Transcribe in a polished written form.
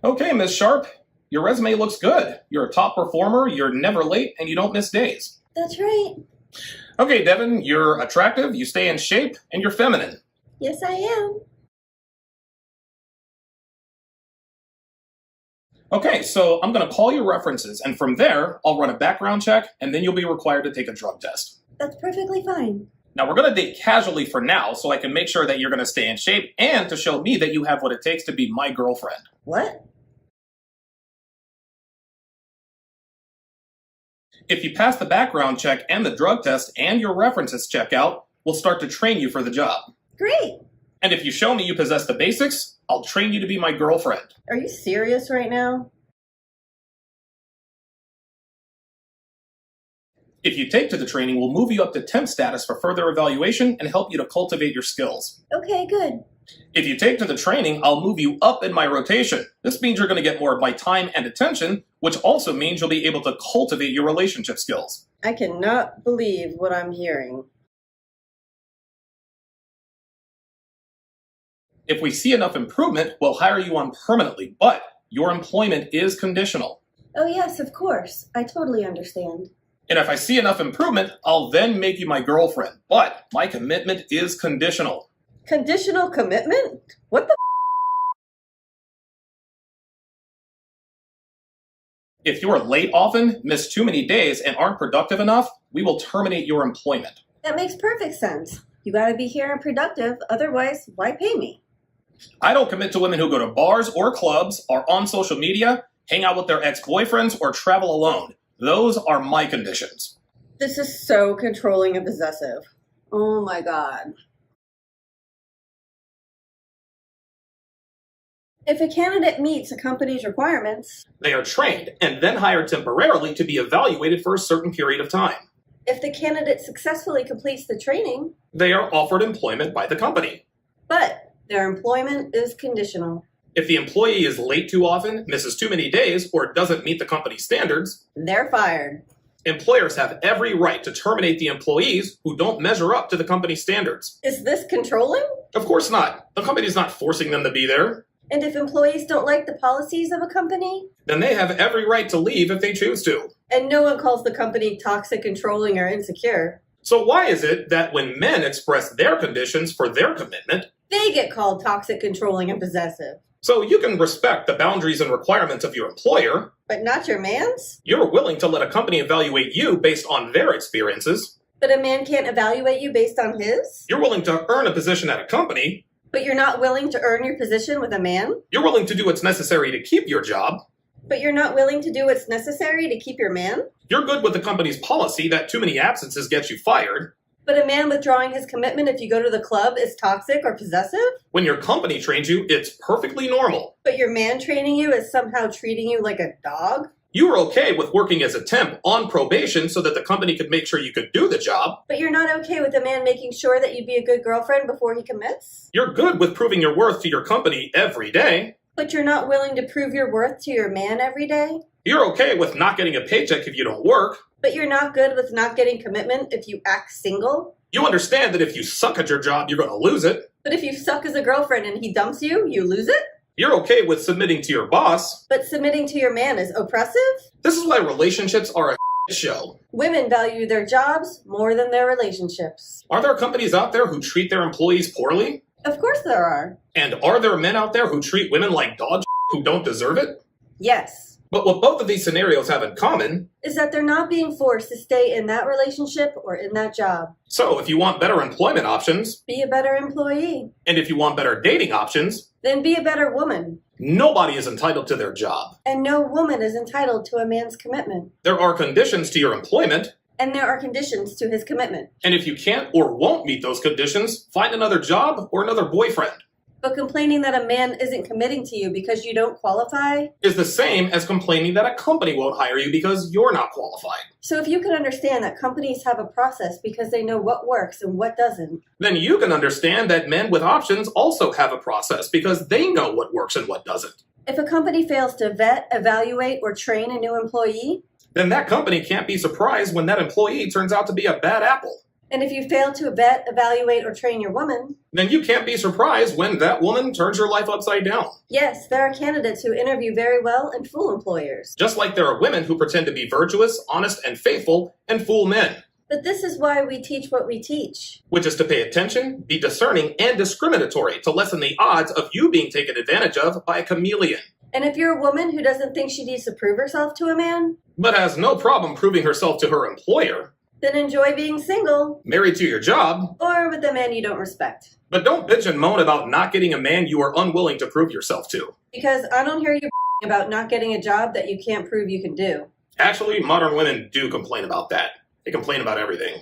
Okay, Miss Sharpe, your resume looks good. You're a top performer, you're never late, and you don't miss days. That's right. Okay, Devin, you're attractive, you stay in shape, and you're feminine. Yes, I am. Okay, so I'm going to call your references, and from there, I'll run a background check, and then you'll be required to take a drug test. That's perfectly fine. Now, we're going to date casually for now, so I can make sure that you're going to stay in shape and to show me that you have what it takes to be my girlfriend. What? If you pass the background check and the drug test and your references check out, we'll start to train you for the job. Great. And if you show me you possess the basics, I'll train you to be my girlfriend. Are you serious right now? If you take to the training, we'll move you up to temp status for further evaluation and help you to cultivate your skills. Okay, good. If you take to the training, I'll move you up in my rotation. This means you're going to get more of my time and attention, which also means you'll be able to cultivate your relationship skills. I cannot believe what I'm hearing. If we see enough improvement, we'll hire you on permanently, but your employment is conditional. Oh yes, of course. I totally understand. And if I see enough improvement, I'll then make you my girlfriend. But my commitment is conditional. Conditional commitment? What the If you are late often, miss too many days, and aren't productive enough, we will terminate your employment. That makes perfect sense. You gotta be here and productive, otherwise, why pay me? I don't commit to women who go to bars or clubs, are on social media, hang out with their ex-boyfriends, or travel alone. Those are my conditions. This is so controlling and possessive. Oh my god. If a candidate meets a company's requirements, They are trained and then hired temporarily to be evaluated for a certain period of time. if the candidate successfully completes the training, They are offered employment by the company. but their employment is conditional, If the employee is late too often, misses too many days, or doesn't meet the company's standards, they're fired. employers have every right to terminate the employees who don't measure up to the company's standards. Is this controlling? Of course not. The company's not forcing them to be there. And if employees don't like the policies of a company, Then they have every right to leave if they choose to. and no one calls the company toxic, controlling, or insecure, So why is it that when men express their conditions for their commitment, they get called toxic, controlling, and possessive? so you can respect the boundaries and requirements of your employer, But not your man's? you're willing to let a company evaluate you based on their experiences, But a man can't evaluate you based on his? you're willing to earn a position at a company, But you're not willing to earn your position with a man? you're willing to do what's necessary to keep your job, But you're not willing to do what's necessary to keep your man? you're good with the company's policy that too many absences get you fired, But a man withdrawing his commitment if you go to the club is toxic or possessive? when your company trains you, it's perfectly normal. But your man training you is somehow treating you like a dog? You were okay with working as a temp on probation so that the company could make sure you could do the job. But you're not okay with a man making sure that you'd be a good girlfriend before he commits? You're good with proving your worth to your company every day. But you're not willing to prove your worth to your man every day? You're okay with not getting a paycheck if you don't work. But you're not good with not getting commitment if you act single? You understand that if you suck at your job, you're going to lose it. But if you suck as a girlfriend and he dumps you, you lose it? You're okay with submitting to your boss. But submitting to your man is oppressive? This is why relationships are a show. Women value their jobs more than their relationships. Are there companies out there who treat their employees poorly? Of course there are. And are there men out there who treat women like dog who don't deserve it? Yes. But what both of these scenarios have in common, Is that they're not being forced to stay in that relationship or in that job. so if you want better employment options, Be a better employee. and if you want better dating options, Then be a better woman. nobody is entitled to their job. And no woman is entitled to a man's commitment. There are conditions to your employment, And there are conditions to his commitment. and if you can't or won't meet those conditions, find another job or another boyfriend. But complaining that a man isn't committing to you because you don't qualify? Is the same as complaining that a company won't hire you because you're not qualified. So if you can understand that companies have a process because they know what works and what doesn't, Then you can understand that men with options also have a process because they know what works and what doesn't. if a company fails to vet, evaluate, or train a new employee, Then that company can't be surprised when that employee turns out to be a bad apple. And if you fail to vet, evaluate, or train your woman, then you can't be surprised when that woman turns your life upside down. yes, there are candidates who interview very well and fool employers. Just like there are women who pretend to be virtuous, honest, and faithful and fool men. But this is why we teach what we teach. Which is to pay attention, be discerning, and discriminatory to lessen the odds of you being taken advantage of by a chameleon. And if you're a woman who doesn't think she needs to prove herself to a man, But has no problem proving herself to her employer, then enjoy being single married to your job, or with a man you don't respect. but don't bitch and moan about not getting a man you are unwilling to prove yourself to. Because I don't hear you about not getting a job that you can't prove you can do. Actually, modern women do complain about that. They complain about everything.